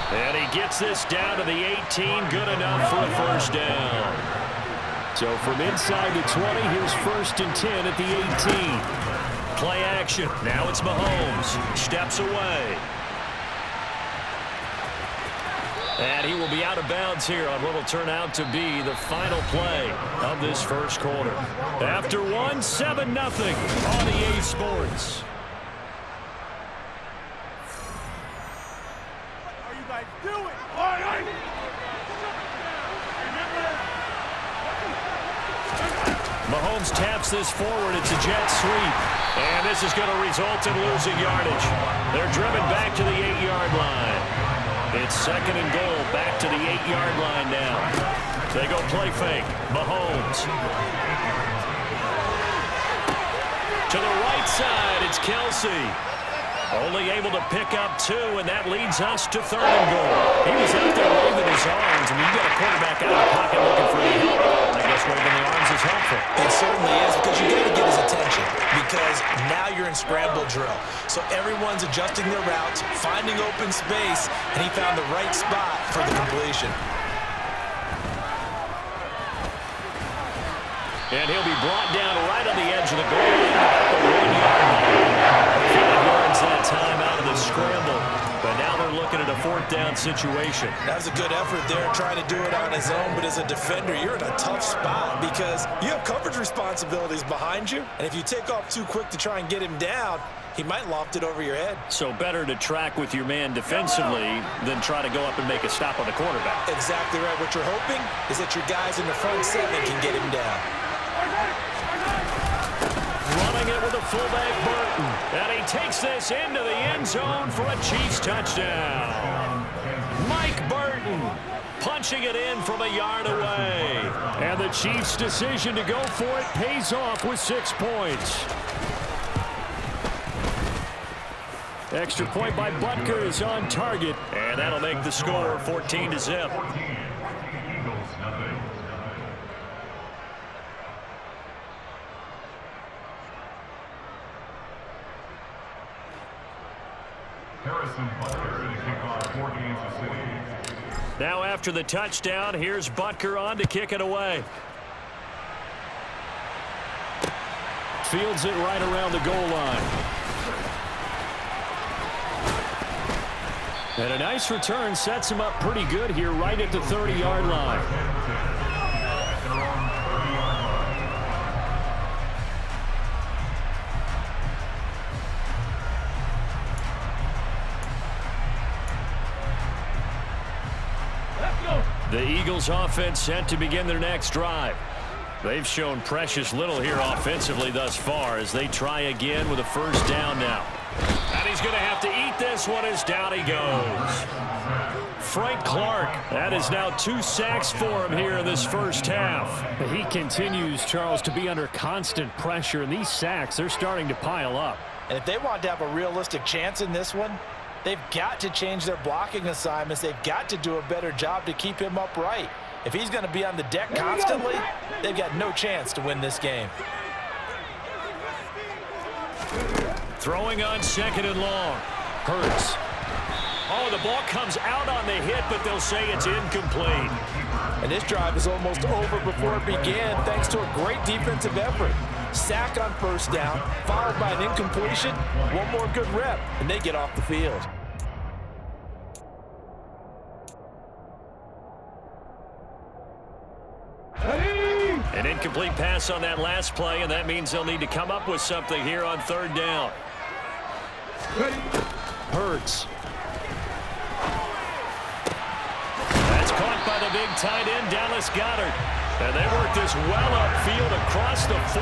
And he gets this down to the 18, good enough for a first down. So from inside the 20, here's 1st and 10 at the 18. Play action. Now it's Mahomes. Steps away. And he will be out of bounds here on what will turn out to be the final play of this first quarter. After 1, 7-0 on EA Sports. What are you guys doing? Mahomes taps this forward. It's a jet sweep. And this is going to result in losing yardage. They're driven back to the 8-yard line. It's 2nd and goal, back to the 8-yard line now. They go play fake. Mahomes. To the right side, it's Kelsey. Only able to pick up 2, and that leads us to 3rd and goal. He was out there waving his arms, and you got a quarterback out of the pocket looking for any help. I guess waving the arms is helpful. It certainly is, because you got to get his attention, because now you're in scramble drill. So everyone's adjusting their routes, finding open space, and he found the right spot for the completion. And he'll be brought down right on the edge of the goal line at the 1-yard line. 5 yards that time out of the scramble. But now they're looking at a 4th down situation. That was a good effort there, trying to do it on his own. But as a defender, you're in a tough spot because you have coverage responsibilities behind you. And if you take off too quick to try and get him down, he might loft it over your head. So better to track with your man defensively than try to go up and make a stop on the quarterback. Exactly right. What you're hoping is that your guys in the front 7 can get him down. Running it with a fullback, Burton. And he takes this into the end zone for a Chiefs touchdown. Mike Burton punching it in from a yard away. And the Chiefs' decision to go for it pays off with 6 points. Extra point by Butker is on target. And that'll make the score 14-0. Now after the touchdown, here's Butker on to kick it away. Fields it right around the goal line. And a nice return sets him up pretty good here right at the 30-yard line. The Eagles offense set to begin their next drive. They've shown precious little here offensively thus far as they try again with a first down now. And he's going to have to eat this one as down he goes. Frank Clark, that is now 2 sacks for him here in this first half. He continues, Charles, to be under constant pressure, and these sacks, they're starting to pile up. And if they want to have a realistic chance in this one, they've got to change their blocking assignments. They've got to do a better job to keep him upright. If he's going to be on the deck constantly, they've got no chance to win this game. Throwing on 2nd and long. Hurts. Oh, the ball comes out on the hit, but they'll say it's incomplete. And this drive is almost over before it began thanks to a great defensive effort. Sack on first down, followed by an incompletion. One more good rep, and they get off the field. An incomplete pass on that last play, and that means they'll need to come up with something here on 3rd down. Hurts. That's caught by the big tight end, Dallas Goedert. And they work this well upfield across the 45.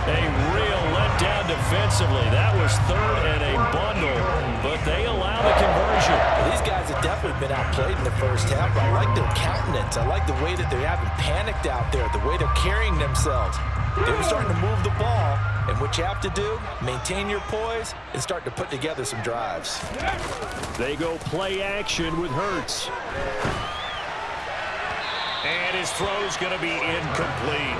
A real letdown defensively. That was 3rd and a bundle, but they allow the conversion. Well, these guys have definitely been outplayed in the first half. I like their countenance. I like the way that they haven't panicked out there, the way they're carrying themselves. They're starting to move the ball, and what you have to do, maintain your poise and start to put together some drives. They go play action with Hurts. And his throw's going to be incomplete.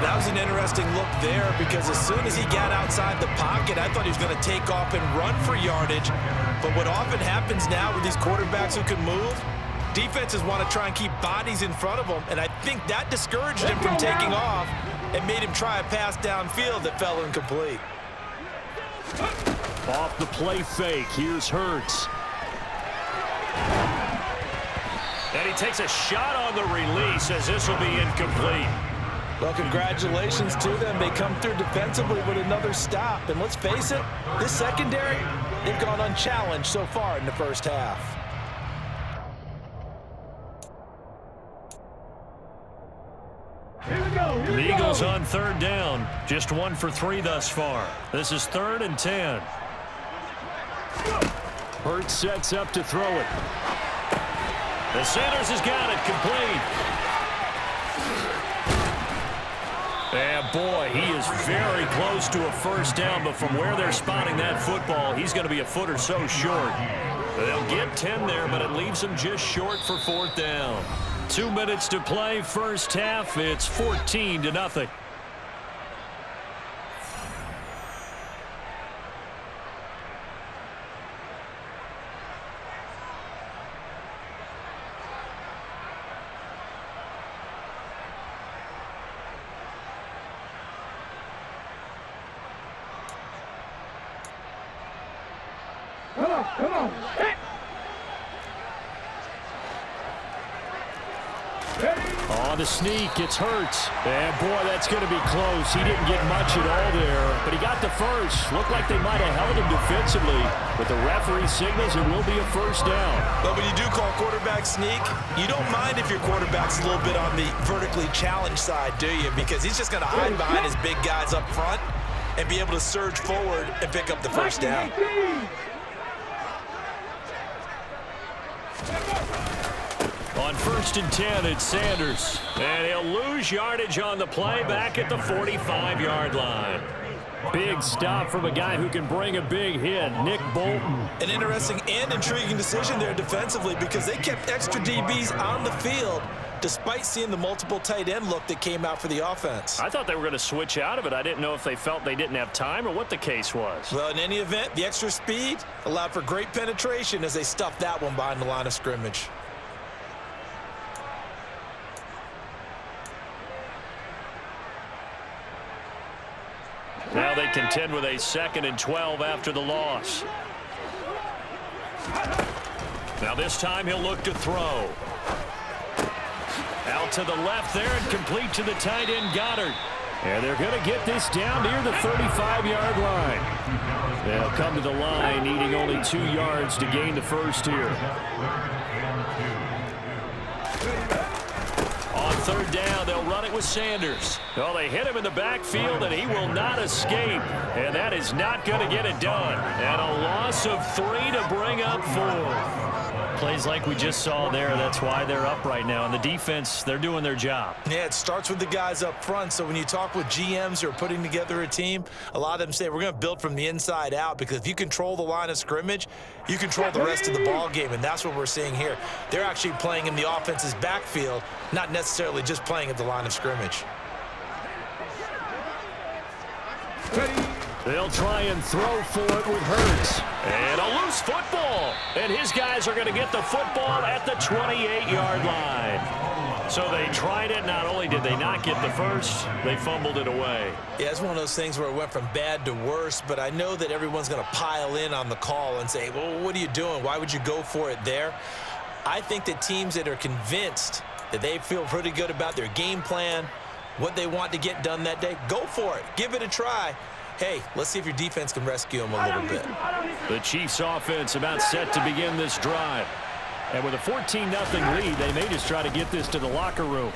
That was an interesting look there because as soon as he got outside the pocket, I thought he was going to take off and run for yardage. But what often happens now with these quarterbacks who can move, defenses want to try and keep bodies in front of them, and I think that discouraged him from taking off and made him try a pass downfield that fell incomplete. Off the play fake, here's Hurts. And he takes a shot on the release as this will be incomplete. Well, congratulations to them. They come through defensively with another stop. And let's face it, this secondary, they've gone unchallenged so far in the first half. The Eagles on third down. Just 1 for 3 thus far. This is 3rd and 10. Hurts sets up to throw it. The Sanders has got it complete. And boy, he is very close to a first down, but from where they're spotting that football, he's going to be a foot or so short. They'll get 10 there, but it leaves them just short for 4th down. 2 minutes to play, first half. It's 14-0. Come on. On the sneak, it's Hurts. And boy, that's going to be close. He didn't get much at all there, but he got the first. Looked like they might have held him defensively, but the referee signals it will be a first down. But when you do call quarterback sneak, you don't mind if your quarterback's a little bit on the vertically challenged side, do you? Because he's just going to hide behind his big guys up front and be able to surge forward and pick up the first down. On 1st and 10, it's Sanders. And he'll lose yardage on the play back at the 45-yard line. Big stop from a guy who can bring a big hit, Nick Bolton. An interesting and intriguing decision there defensively because they kept extra DBs on the field despite seeing the multiple tight end look that came out for the offense. I thought they were going to switch out of it. I didn't know if they felt they didn't have time or what the case was. Well, in any event, the extra speed allowed for great penetration as they stuffed that one behind the line of scrimmage. Now they contend with a 2nd and 12 after the loss. Now this time he'll look to throw. Out to the left there and complete to the tight end Goddard. And they're going to get this down near the 35-yard line. They'll come to the line needing only 2 yards to gain the first here. On 3rd down, they'll run it with Sanders. Well, they hit him in the backfield, and he will not escape. And that is not going to get it done. And a loss of 3 to bring up 4. Plays like we just saw there. That's why they're up right now. And the defense, they're doing their job. Yeah, it starts with the guys up front. So when you talk with GMs who are putting together a team, a lot of them say we're going to build from the inside out because if you control the line of scrimmage, you control the rest of the ball game. And that's what we're seeing here. They're actually playing in the offense's backfield, not necessarily just playing at the line of scrimmage. They'll try and throw for it with Hurts. And a loose football. And his guys are going to get the football at the 28-yard line. So they tried it. Not only did they not get the first, they fumbled it away. Yeah, it's one of those things where it went from bad to worse, but I know that everyone's going to pile in on the call and say, well, what are you doing? Why would you go for it there? I think that teams that are convinced that they feel pretty good about their game plan, what they want to get done that day, go for it. Give it a try. Hey, let's see if your defense can rescue them a little bit. The Chiefs offense about set to begin this drive. And with a 14-0 lead, they may just try to get this to the locker room.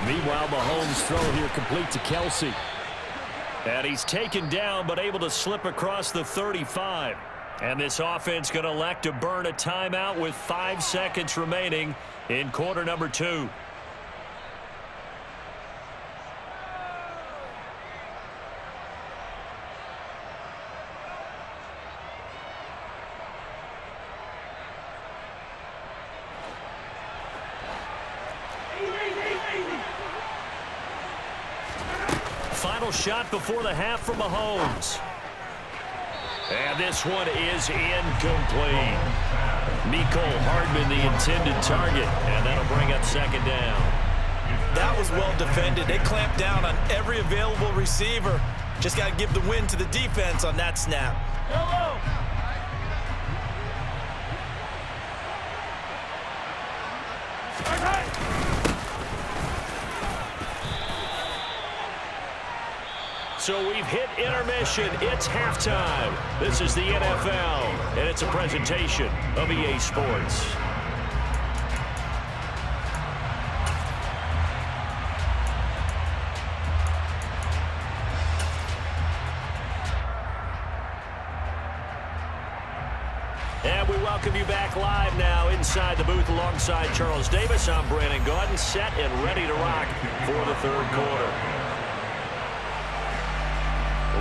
Meanwhile, Mahomes' throw here complete to Kelsey. And he's taken down but able to slip across the 35. And this offense going to elect to burn a timeout with 5 seconds remaining in quarter number 2. final shot before the half from Mahomes. And this one is incomplete. Mecole Hardman, the intended target, and that'll bring up second down. That was well defended. They clamped down on every available receiver. Just got to give the win to the defense on that snap. So we've hit intermission. It's halftime. This is the NFL, and it's a presentation of EA Sports. And we welcome you back live now inside the booth alongside Charles Davis. I'm Brandon Gaudin, set and ready to rock for the third quarter.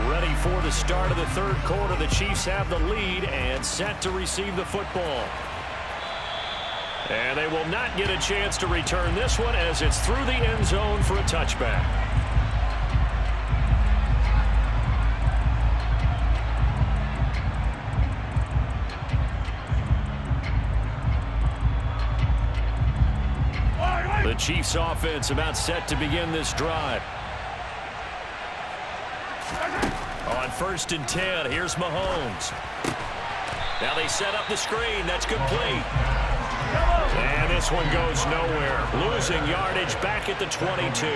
Ready for the start of the third quarter. The Chiefs have the lead and set to receive the football. And they will not get a chance to return this one as it's through the end zone for a touchback. The Chiefs offense about set to begin this drive. On 1st and 10, here's Mahomes. Now they set up the screen. That's complete. And this one goes nowhere. Losing yardage back at the 22.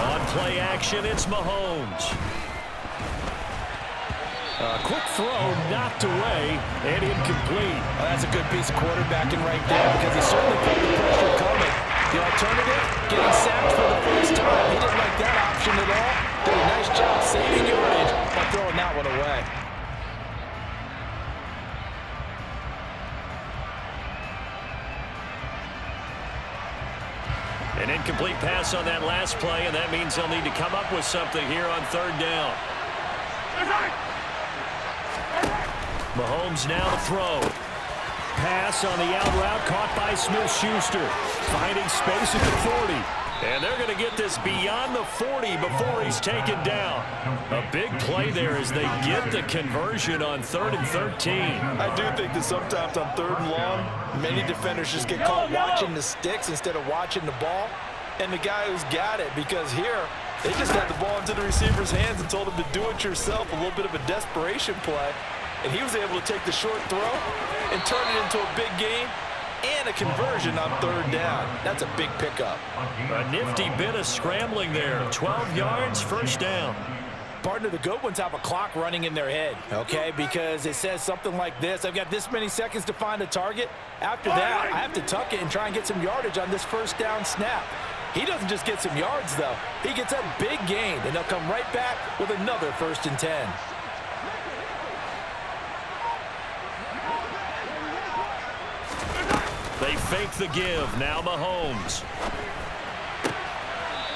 On play action, it's Mahomes. Quick throw, knocked away, and incomplete. Well, that's a good piece of quarterbacking right there because he certainly felt the pressure coming. The alternative, getting sacked for the first time. He didn't like that option at all. Did a nice job saving yardage by throwing that one away. An incomplete pass on that last play, and that means they'll need to come up with something here on third down. Mahomes now to throw. Pass on the out route caught by Smith-Schuster. Finding space at the 40. And they're going to get this beyond the 40 before he's taken down. A big play there as they get the conversion on 3rd and 13. I do think that sometimes on 3rd and long, many defenders just get caught watching the sticks instead of watching the ball. And the guy who's got it, because here, they just got the ball into the receiver's hands and told him to do it yourself, a little bit of a desperation play. And he was able to take the short throw and turn it into a big gain and a conversion on 3rd down. That's a big pickup. A nifty bit of scrambling there. 12 yards, 1st down. Partner, the good ones have a clock running in their head, okay? Because it says something like this. I've got this many seconds to find a target. After that, I have to tuck it and try and get some yardage on this 1st down snap. He doesn't just get some yards, though. He gets a big gain, and they'll come right back with another 1st and 10. They fake the give. Now Mahomes.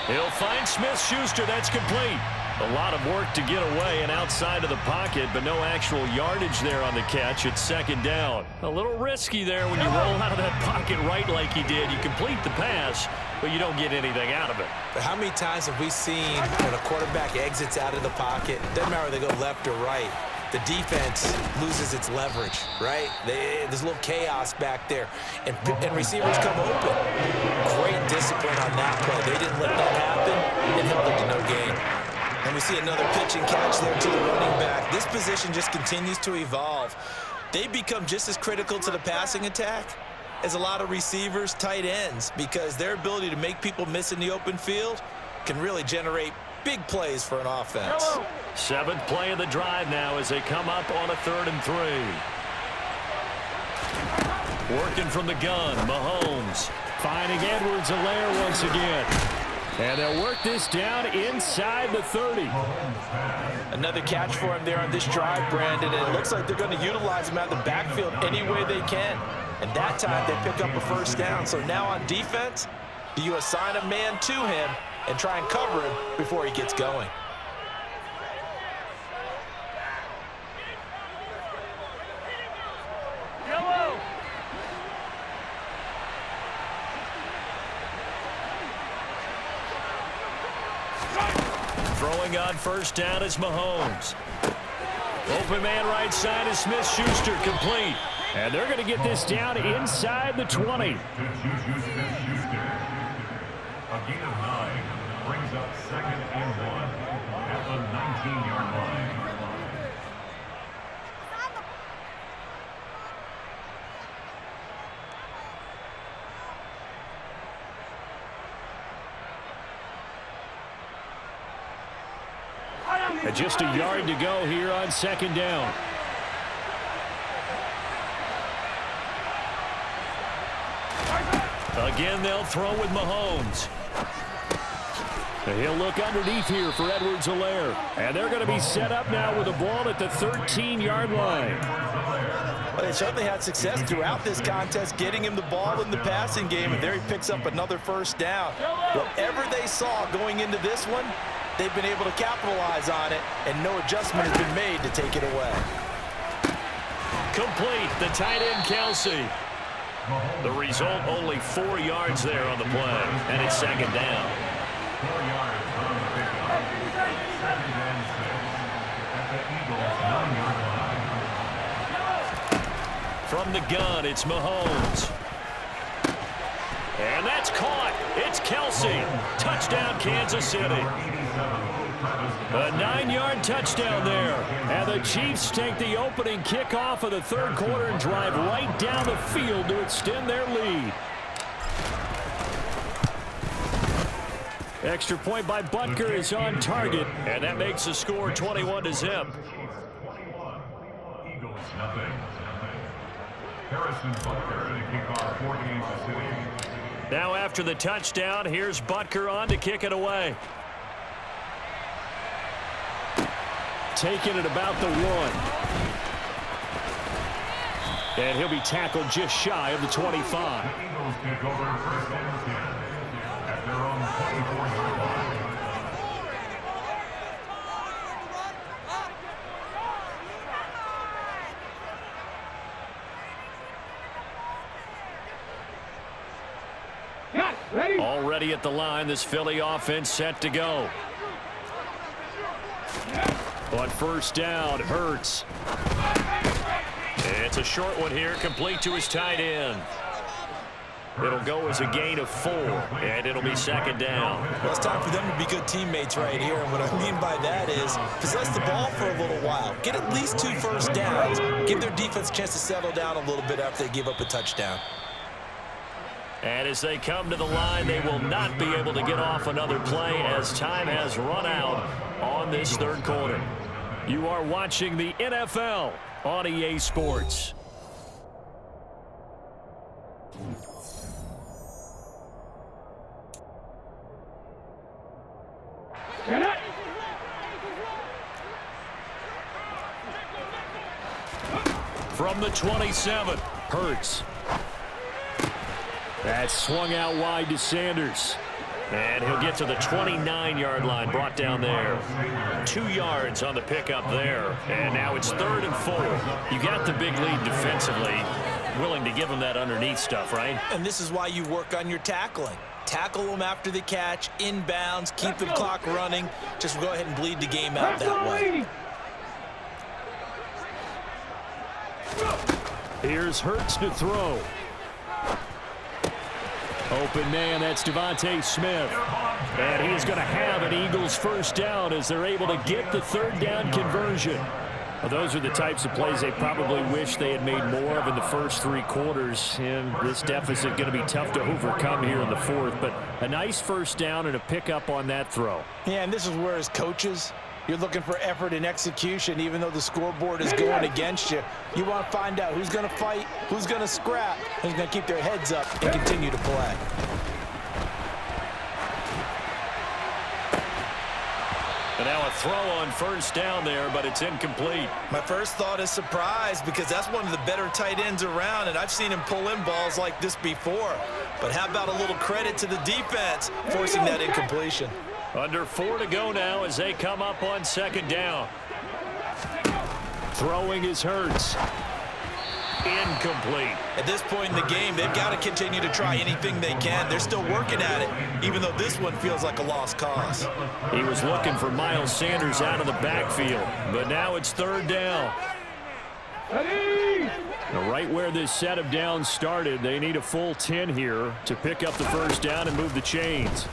He'll find Smith-Schuster. That's complete. A lot of work to get away and outside of the pocket, but no actual yardage there on the catch. It's 2nd down. A little risky there when you roll out of that pocket right like he did. You complete the pass, but you don't get anything out of it. But how many times have we seen when a quarterback exits out of the pocket, doesn't matter whether they go left or right, the defense loses its leverage, right? There's a little chaos back there, and receivers come open. Great discipline on that play. They didn't let that happen and held it to no gain. And we see another pitch and catch there to the running back. This position just continues to evolve. They become just as critical to the passing attack as a lot of receivers, tight ends, because their ability to make people miss in the open field can really generate big plays for an offense. 7th play of the drive now as they come up on a 3rd and 3. Working from the gun, Mahomes. Finding Edwards-Helaire once again. And they'll work this down inside the 30. Another catch for him there on this drive, Brandon, and it looks like they're going to utilize him out of the backfield any way they can. And that time they pick up a 1st down. So now on defense, do you assign a man to him and try and cover him before he gets going? Throwing on first down is Mahomes. Open man right side is Smith-Schuster, complete. And they're going to get this down inside the 20. A gain of 9 brings up 2nd and 1 at the 19-yard line. And just a yard to go here on 2nd down. Again, they'll throw with Mahomes. And he'll look underneath here for Edwards-Helaire. And they're going to be set up now with the ball at the 13-yard line. Well, they certainly had success throughout this contest, getting him the ball in the passing game, and there he picks up another first down. Whatever they saw going into this one, they've been able to capitalize on it, and no adjustment has been made to take it away. Complete, the tight end Kelsey. The result, only 4 yards there on the play, and it's 2nd down. 4 yards on the pickup. 2nd and 6 at the Eagles' 9-yard line. From the gun, it's Mahomes. And that's caught. It's Kelsey. Touchdown, Kansas City. A 9-yard touchdown there. And the Chiefs take the opening kickoff of the 3rd quarter and drive right down the field to extend their lead. Extra point by Butker is on target, and that makes the score 21-0. 21. Eagles nothing. Harrison Butker to kick off for Kansas City. Now after the touchdown, here's Butker on to kick it away. Taking it about the 1. And he'll be tackled just shy of the 25. The Eagles take over 1st and 10 at their own 24-yard line. Already at the line, this Philly offense set to go. On first down, Hurts. It's a short one here, complete to his tight end. It'll go as a gain of 4, and it'll be 2nd down. Well, it's time for them to be good teammates right here, and what I mean by that is possess the ball for a little while. Get at least 2 first downs. Give their defense a chance to settle down a little bit after they give up a touchdown. And as they come to the line, they will not be able to get off another play as time has run out on this 3rd quarter. You are watching the NFL on EA Sports. From the 27, Hurts. That's swung out wide to Sanders. And he'll get to the 29-yard line, brought down there. 2 yards on the pickup there. And now it's 3rd and 4. You got the big lead defensively. Willing to give them that underneath stuff, right? And this is why you work on your tackling. Tackle them after the catch, inbounds, keep the clock running. Just go ahead and bleed the game out that way. Here's Hurts to throw. Open man, that's Devontae Smith. And he is going to have an Eagles first down as they're able to get the 3rd down conversion. Well, those are the types of plays they probably wish they had made more of in the first 3 quarters. And this deficit going to be tough to overcome here in the 4th. But a nice first down and a pickup on that throw. Yeah, and this is where as coaches, you're looking for effort and execution, even though the scoreboard is going against you. You want to find out who's going to fight, who's going to scrap, who's going to keep their heads up and continue to play. And now a throw on first down there, but it's incomplete. My first thought is surprise because that's one of the better tight ends around, and I've seen him pull in balls like this before. But how about a little credit to the defense forcing that incompletion? Under 4 to go now as they come up on 2nd down. Throwing is Hurts. incomplete. At this point in the game, they've got to continue to try anything they can. They're still working at it, even though this one feels like a lost cause. He was looking for Miles Sanders out of the backfield, but now it's third down. Now, right where this set of downs started, they need a full 10 here to pick up the first down and move the chains.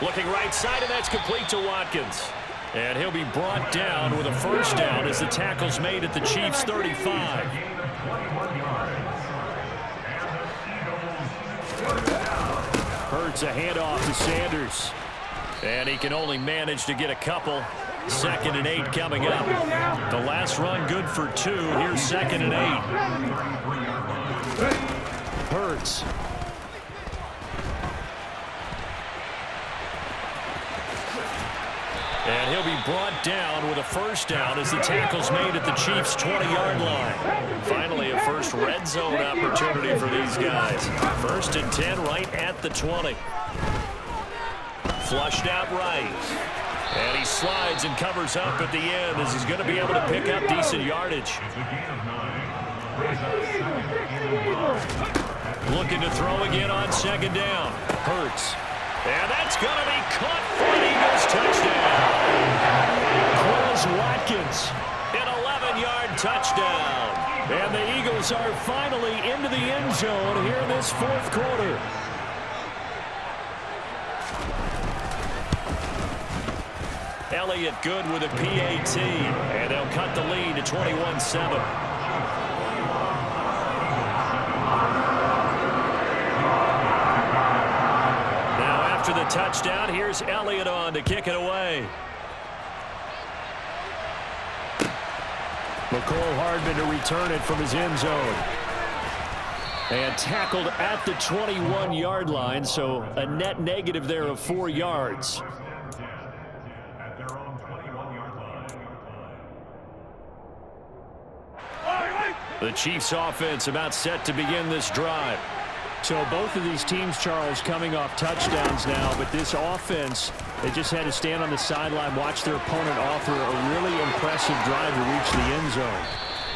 Looking right side, and that's complete to Watkins. And he'll be brought down with a first down as the tackle's made at the Chiefs' 35. Hurts a handoff to Sanders. And he can only manage to get a couple. 2nd and 8 coming up. The last run good for 2. Here's 2nd and 8. Hurts. And he'll be brought down with a first down as the tackle's made at the Chiefs' 20-yard line. Finally, a first red zone opportunity for these guys. 1st and 10 right at the 20. Flushed out right. And he slides and covers up at the end as he's going to be able to pick up decent yardage. Looking to throw again on 2nd down. Hurts. And that's going to be caught for an Eagles touchdown. Quez Watkins, an 11-yard touchdown. And the Eagles are finally into the end zone here in this 4th quarter. Elliott good with a PAT, and they'll cut the lead to 21-7. Now after the touchdown, here's Elliott on to kick it away. McCole Hardman to return it from his end zone. And tackled at the 21-yard line, so a net negative there of 4 yards. The Chiefs offense about set to begin this drive. So both of these teams, Charles, coming off touchdowns now, but this offense, they just had to stand on the sideline, watch their opponent offer a really impressive drive to reach the end zone.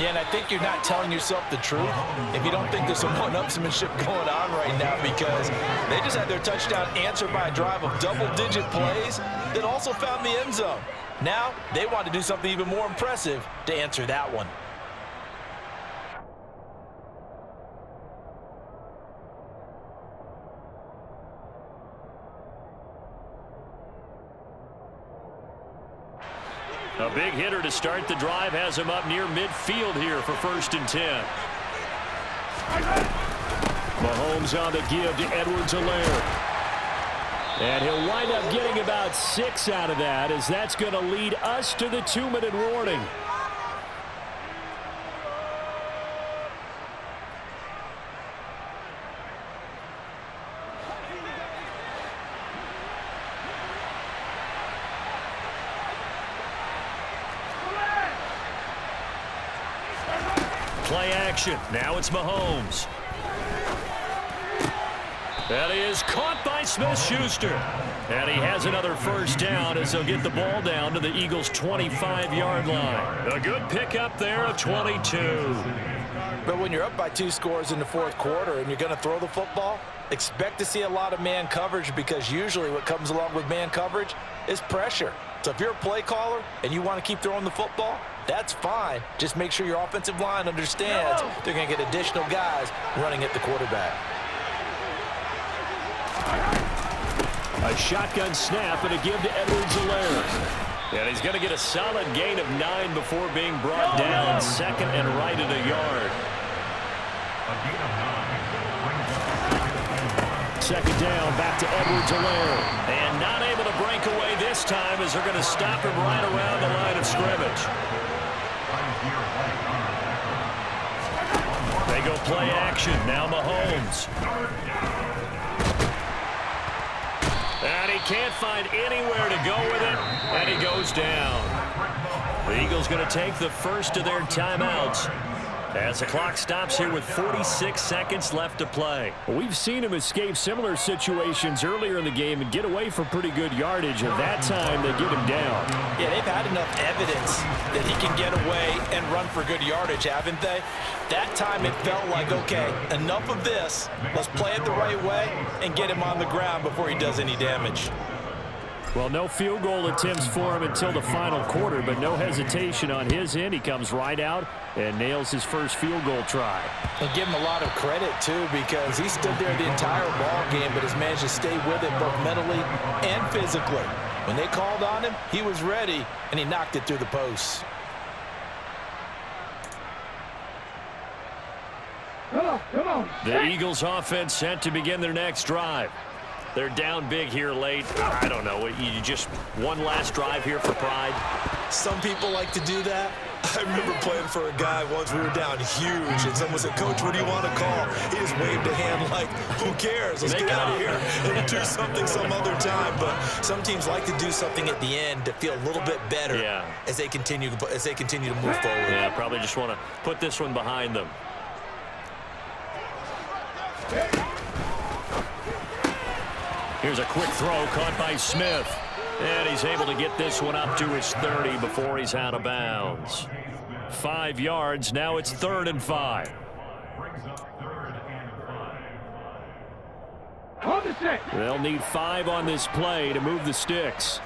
Yeah, and I think you're not telling yourself the truth if you don't think there's some one-upsmanship going on right now, because they just had their touchdown answered by a drive of double-digit plays that also found the end zone. Now they want to do something even more impressive to answer that one. A big hitter to start the drive has him up near midfield here for 1st and 10. Mahomes on the give to Edwards-Helaire. And he'll wind up getting about 6 out of that, as that's going to lead us to the 2-minute warning. Play action. Now it's Mahomes. That is caught by Smith-Schuster. And he has another first down as they'll get the ball down to the Eagles' 25-yard line. A good pickup there of 22. But when you're up by 2 scores in the 4th quarter and you're going to throw the football, expect to see a lot of man coverage, because usually what comes along with man coverage is pressure. So if you're a play caller and you want to keep throwing the football, that's fine. Just make sure your offensive line understands they're going to get additional guys running at the quarterback. A shotgun snap and a give to Edwards-Helaire. And he's going to get a solid gain of 9 before being brought down 2nd and right at a yard. 2nd down, back to Edwards-Helaire. And not able to break away this time, as they're going to stop him right around the line of scrimmage. They go play action. Now Mahomes. And he can't find anywhere to go with it, and he goes down. The Eagles going to take the first of their timeouts. As the clock stops here with 46 seconds left to play. We've seen him escape similar situations earlier in the game and get away for pretty good yardage, and that time they get him down. Yeah, they've had enough evidence that he can get away and run for good yardage, haven't they? That time it felt like, okay, enough of this. Let's play it the right way and get him on the ground before he does any damage. Well, no field goal attempts for him until the final quarter, but no hesitation on his end. He comes right out and nails his first field goal try. And give him a lot of credit, too, because he stood there the entire ball game, but has managed to stay with it both mentally and physically. When they called on him, he was ready, and he knocked it through the posts. Come on. The Eagles offense set to begin their next drive. They're down big here late. I don't know. You just one last drive here for pride? Some people like to do that. I remember playing for a guy once. We were down huge, and someone said, "Coach, what do you want to call?" He just waved a hand like, "Who cares? Let's get out of here and do something some other time." But some teams like to do something at the end to feel a little bit better as they continue to move forward. Yeah, probably just want to put this one behind them. Here's a quick throw caught by Smith. And he's able to get this one up to his 30 before he's out of bounds. 5 yards. Now it's 3rd and 5. Brings up 3rd and 5. On the stick. They'll need 5 on this play to move the sticks.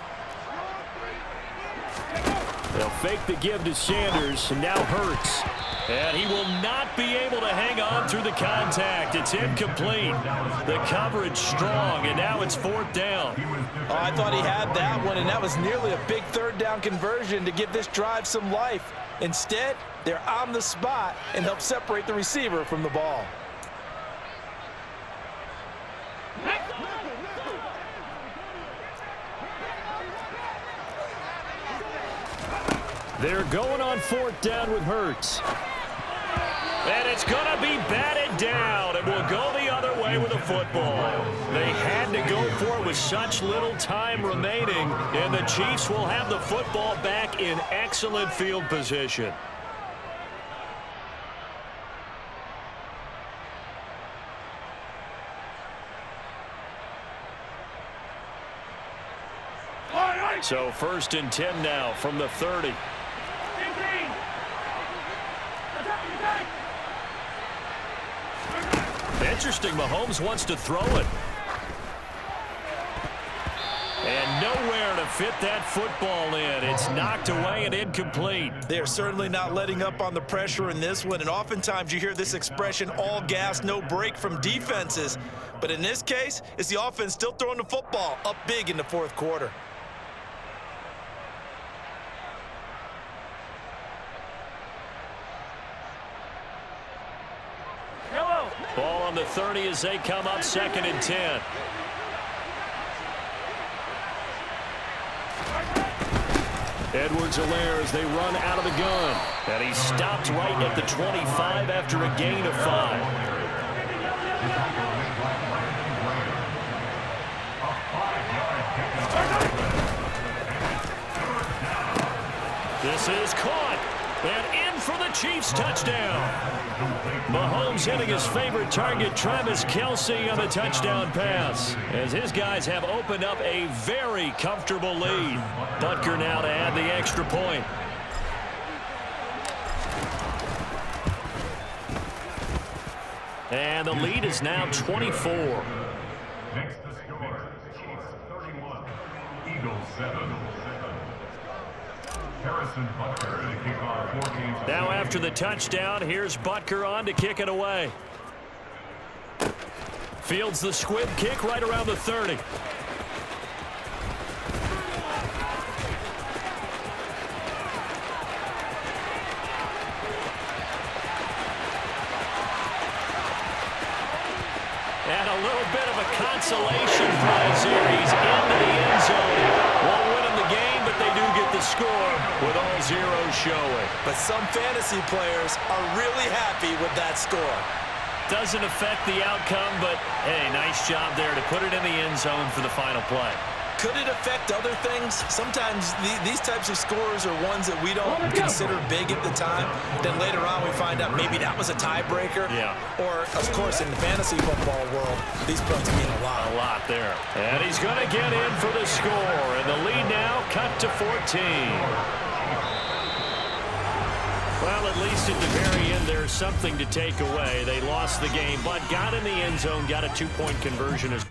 They'll fake the give to Sanders, and now Hurts. And he will not be able to hang on through the contact. It's incomplete. The coverage strong, and now it's 4th down. Oh, I thought he had that one, and that was nearly a big 3rd down conversion to give this drive some life. Instead, they're on the spot and help separate the receiver from the ball. They're going on 4th down with Hurts. And it's going to be batted down. It will go the other way with the football. They had to go for it with such little time remaining, and the Chiefs will have the football back in excellent field position. So 1st and 10 now from the 30. Interesting, Mahomes wants to throw it. And nowhere to fit that football in. It's knocked away and incomplete. They're certainly not letting up on the pressure in this one, and oftentimes you hear this expression, all gas, no break, from defenses. But in this case, it's the offense still throwing the football up big in the 4th quarter. Ball on the 30 as they come up 2nd and 10. Edwards-Helaire as they run out of the gun. And he stopped right at the 25 after a gain of 5. This is caught. And in for the Chiefs touchdown. Mahomes hitting his favorite target, Travis Kelce, on the touchdown pass. As his guys have opened up a very comfortable lead. Butker now to add the extra point. And the lead is now 24. Next to score, Chiefs 31, Eagles 7. Harrison Butker to kick off 4 games. Now after the touchdown, here's Butker on to kick it away. Fields the squib kick right around the 30. And a little bit of a consolation prize here. He's into the end zone. Won't win him the game, but they do get the score with all zeros showing. But some fantasy players are really happy with that score. Doesn't affect the outcome, but hey, nice job there to put it in the end zone for the final play. Could it affect other things? Sometimes these types of scores are ones that we don't consider big at the time. Then later on we find out maybe that was a tiebreaker. Yeah. Or, of course, in the fantasy football world, these points mean a lot. A lot there. And he's going to get in for the score. And the lead now cut to 14. Well, at least at the very end, there's something to take away. They lost the game, but got in the end zone, got a 2-point conversion as